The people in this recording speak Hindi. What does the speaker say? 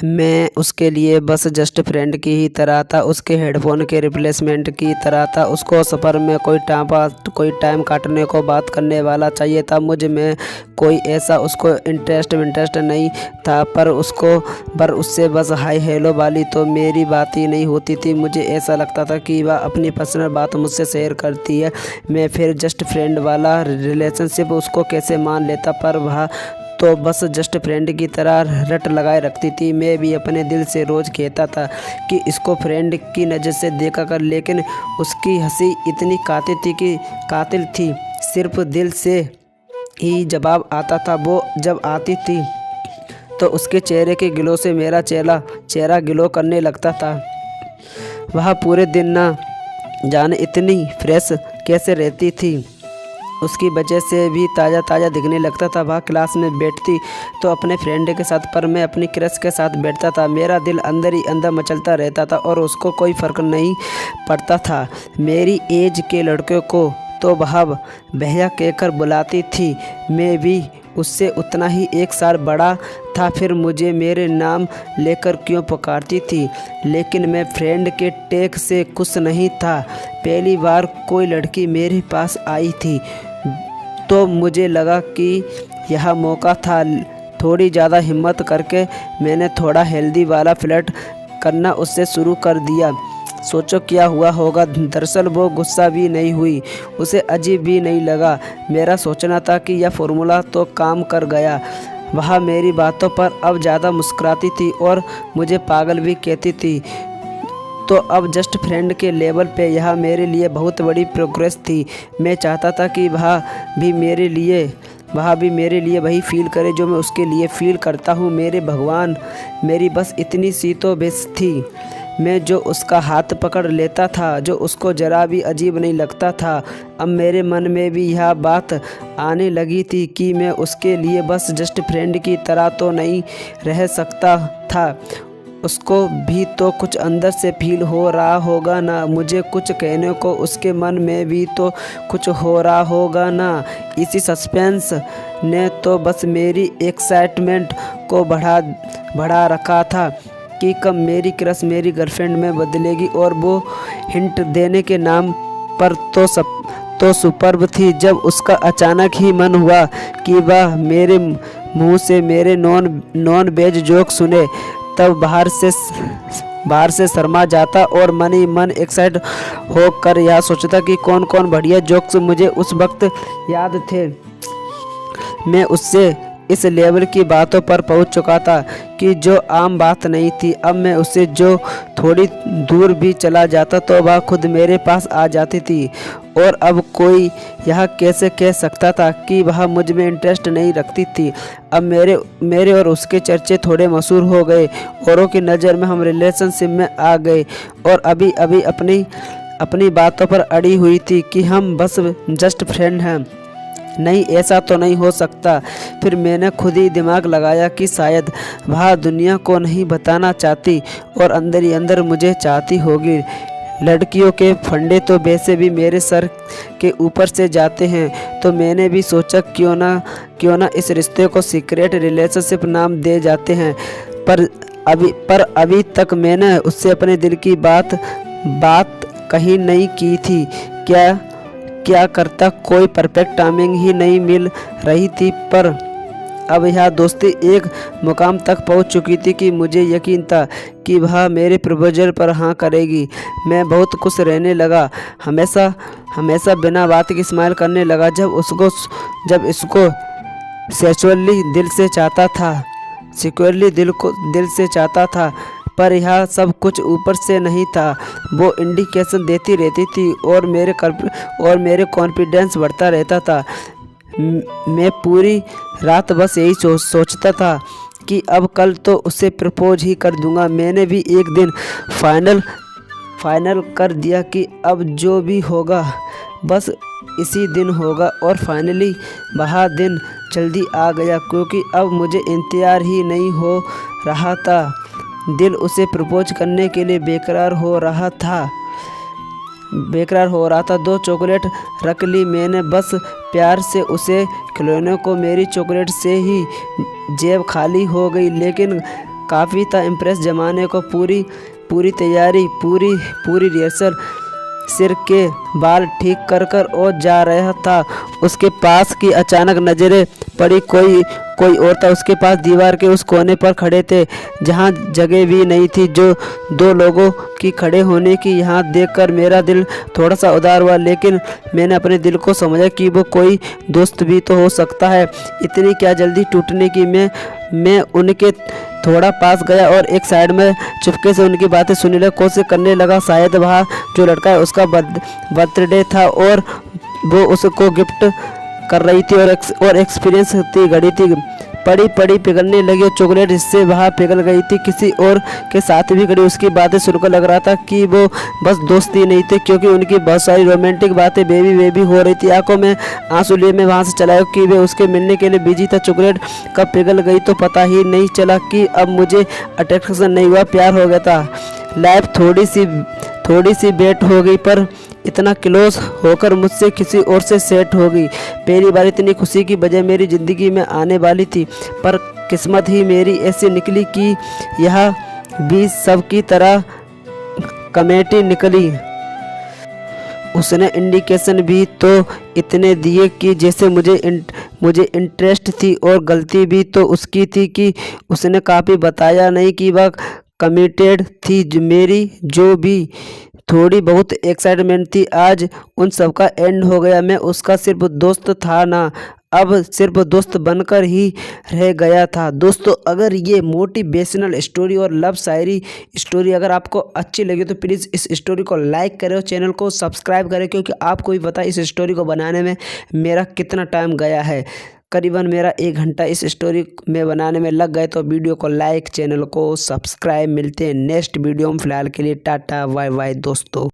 मैं उसके लिए बस जस्ट फ्रेंड की ही तरह था, उसके हेडफोन के रिप्लेसमेंट की तरह था। उसको सफ़र में कोई टाइम काटने को बात करने वाला चाहिए था। मुझ में कोई ऐसा उसको इंटरेस्ट नहीं था, पर उससे बस हाय हेलो वाली तो मेरी बात ही नहीं होती थी। मुझे ऐसा लगता था कि वह अपनी पर्सनल बात मुझसे शेयर करती है। मैं फिर जस्ट फ्रेंड वाला रिलेशनशिप उसको कैसे मान लेता, पर वह तो बस जस्ट फ्रेंड की तरह रट लगाए रखती थी। मैं भी अपने दिल से रोज़ कहता था कि इसको फ्रेंड की नज़र से देखा कर, लेकिन उसकी हंसी इतनी कातिल थी, सिर्फ दिल से ही जवाब आता था। वो जब आती थी तो उसके चेहरे के गिलो से मेरा चेहरा गिलो करने लगता था। वह पूरे दिन ना जाने इतनी फ्रेश कैसे रहती थी, उसकी वजह से भी ताज़ा दिखने लगता था। वह क्लास में बैठती तो अपने फ्रेंड के साथ, पर मैं अपनी क्रश के साथ बैठता था। मेरा दिल अंदर ही अंदर मचलता रहता था और उसको कोई फ़र्क नहीं पड़ता था। मेरी एज के लड़के को तो वह भैया कहकर बुलाती थी। मैं भी उससे उतना ही 1 साल बड़ा था, फिर मुझे मेरे नाम लेकर क्यों पुकारती थी। लेकिन मैं फ्रेंड के टेक से खुश नहीं था। पहली बार कोई लड़की मेरे पास आई थी तो मुझे लगा कि यह मौका था। थोड़ी ज़्यादा हिम्मत करके मैंने थोड़ा हेल्दी वाला फ्लर्ट करना उससे शुरू कर दिया। सोचो क्या हुआ होगा। दरअसल वो गुस्सा भी नहीं हुई, उसे अजीब भी नहीं लगा। मेरा सोचना था कि यह फॉर्मूला तो काम कर गया। वह मेरी बातों पर अब ज़्यादा मुस्कुराती थी और मुझे पागल भी कहती थी। तो अब जस्ट फ्रेंड के लेवल पे यह मेरे लिए बहुत बड़ी प्रोग्रेस थी। मैं चाहता था कि वह भी मेरे लिए वही फील करे जो मैं उसके लिए फ़ील करता हूँ। मेरे भगवान, मेरी बस इतनी सी तो बेस थी। मैं जो उसका हाथ पकड़ लेता था, जो उसको ज़रा भी अजीब नहीं लगता था। अब मेरे मन में भी यह बात आने लगी थी कि मैं उसके लिए बस जस्ट फ्रेंड की तरह तो नहीं रह सकता था। उसको भी तो कुछ अंदर से फील हो रहा होगा ना, मुझे कुछ कहने को उसके मन में भी तो कुछ हो रहा होगा ना। इसी सस्पेंस ने तो बस मेरी एक्साइटमेंट को बढ़ा रखा था कि कब मेरी क्रश मेरी गर्लफ्रेंड में बदलेगी। और वो हिंट देने के नाम पर तो सुपर्ब थी। जब उसका अचानक ही मन हुआ कि वह मेरे मुंह से मेरे नॉन वेज जोक सुने, तब बाहर से शर्मा जाता और मन ही मन एक्साइट होकर यह सोचता कि कौन कौन बढ़िया जोक्स मुझे उस वक्त याद थे। मैं उससे इस लेवल की बातों पर पहुंच चुका था कि जो आम बात नहीं थी। अब मैं उससे जो थोड़ी दूर भी चला जाता तो वह खुद मेरे पास आ जाती थी। और अब कोई यह कैसे कह सकता था कि वह मुझ में इंटरेस्ट नहीं रखती थी। अब मेरे और उसके चर्चे थोड़े मशहूर हो गए। औरों की नज़र में हम रिलेशनशिप में आ गए और अभी अपनी बातों पर अड़ी हुई थी कि हम बस जस्ट फ्रेंड हैं। नहीं, ऐसा तो नहीं हो सकता। फिर मैंने खुद ही दिमाग लगाया कि शायद वह दुनिया को नहीं बताना चाहती और अंदर ही अंदर मुझे चाहती होगी। लड़कियों के फंडे तो वैसे भी मेरे सर के ऊपर से जाते हैं, तो मैंने भी सोचा क्यों ना इस रिश्ते को सीक्रेट रिलेशनशिप नाम दे जाते हैं। पर अभी तक मैंने उससे अपने दिल की बात कहीं नहीं की थी। क्या करता, कोई परफेक्ट टाइमिंग ही नहीं मिल रही थी। पर अब यह दोस्ती एक मुकाम तक पहुंच चुकी थी कि मुझे यकीन था कि वह मेरे प्रपोजल पर हाँ करेगी। मैं बहुत खुश रहने लगा, हमेशा बिना बात की स्माइल करने लगा जब इसको सेक्सुअली दिल से चाहता था। पर यह सब कुछ ऊपर से नहीं था, वो इंडिकेशन देती रहती थी और मेरे कॉन्फिडेंस बढ़ता रहता था। मैं पूरी रात बस यही सोचता था कि अब कल तो उसे प्रपोज ही कर दूंगा। मैंने भी एक दिन फाइनल कर दिया कि अब जो भी होगा बस इसी दिन होगा। और फाइनली वह दिन जल्दी आ गया, क्योंकि अब मुझे इंतज़ार ही नहीं हो रहा था। दिल उसे प्रपोज करने के लिए बेकरार हो रहा था। 2 चॉकलेट रख ली मैंने बस प्यार से उसे खिलौने को। मेरी चॉकलेट से ही जेब खाली हो गई, लेकिन काफ़ी था इम्प्रेस। जमाने को पूरी तैयारी, पूरी रिहर्सल, सिर के बाल ठीक कर कर और जा रहा था। उसके पास की अचानक नजरें पड़ी, कोई और था उसके पास। दीवार के उस कोने पर खड़े थे जहाँ जगह भी नहीं थी जो दो लोगों की खड़े होने की। यहाँ देखकर मेरा दिल थोड़ा सा उदार हुआ, लेकिन मैंने अपने दिल को समझा कि वो कोई दोस्त भी तो हो सकता है। इतनी क्या जल्दी टूटने की। मैं उनके थोड़ा पास गया और एक साइड में चुपके से उनकी बातें सुनने की कोशिश करने लगा। शायद वहाँ जो लड़का है उसका बर्थडे था और वो उसको गिफ्ट कर रही थी और एक्सपीरियंस थी घड़ी थी। पड़ी पिघलने लगी और चॉकलेट इससे वहाँ पिघल गई थी। किसी और के साथ भी खड़ी उसकी बातें सुनकर लग रहा था कि वो बस दोस्त ही नहीं थे, क्योंकि उनकी बहुत सारी रोमांटिक बातें बेबी हो रही थी। आंखों में आंसू लिए मैं वहाँ से चला कि वे उसके मिलने के लिए बिजी था। चॉकलेट कब पिघल गई तो पता ही नहीं चला कि अब मुझे अट्रैक्शन नहीं हुआ, प्यार हो गया था। लाइफ थोड़ी सी बेट हो गई, पर इतना क्लोज होकर मुझसे किसी और से सेट हो गई। पहली बार इतनी खुशी की बजाय मेरी ज़िंदगी में आने वाली थी, पर किस्मत ही मेरी ऐसी निकली कि यह भी सब की तरह कमेटी निकली। उसने इंडिकेशन भी तो इतने दिए कि जैसे मुझे इंटरेस्ट थी, और गलती भी तो उसकी थी कि उसने काफ़ी बताया नहीं कि वह कमिटेड थी। मेरी जो भी थोड़ी बहुत एक्साइटमेंट थी आज उन सब का एंड हो गया। मैं उसका सिर्फ दोस्त था ना, अब सिर्फ दोस्त बनकर ही रह गया था। दोस्तों, अगर ये मोटिवेशनल स्टोरी और लव शायरी स्टोरी अगर आपको अच्छी लगी तो प्लीज़ इस स्टोरी को लाइक करें और चैनल को सब्सक्राइब करें, क्योंकि आपको भी पता है इस स्टोरी को बनाने में मेरा कितना टाइम गया है। करीबन मेरा 1 घंटा इस स्टोरी में बनाने में लग गए। तो वीडियो को लाइक, चैनल को सब्सक्राइब। मिलते हैं नेक्स्ट वीडियो में। फ़िलहाल के लिए टाटा बाय बाय दोस्तों।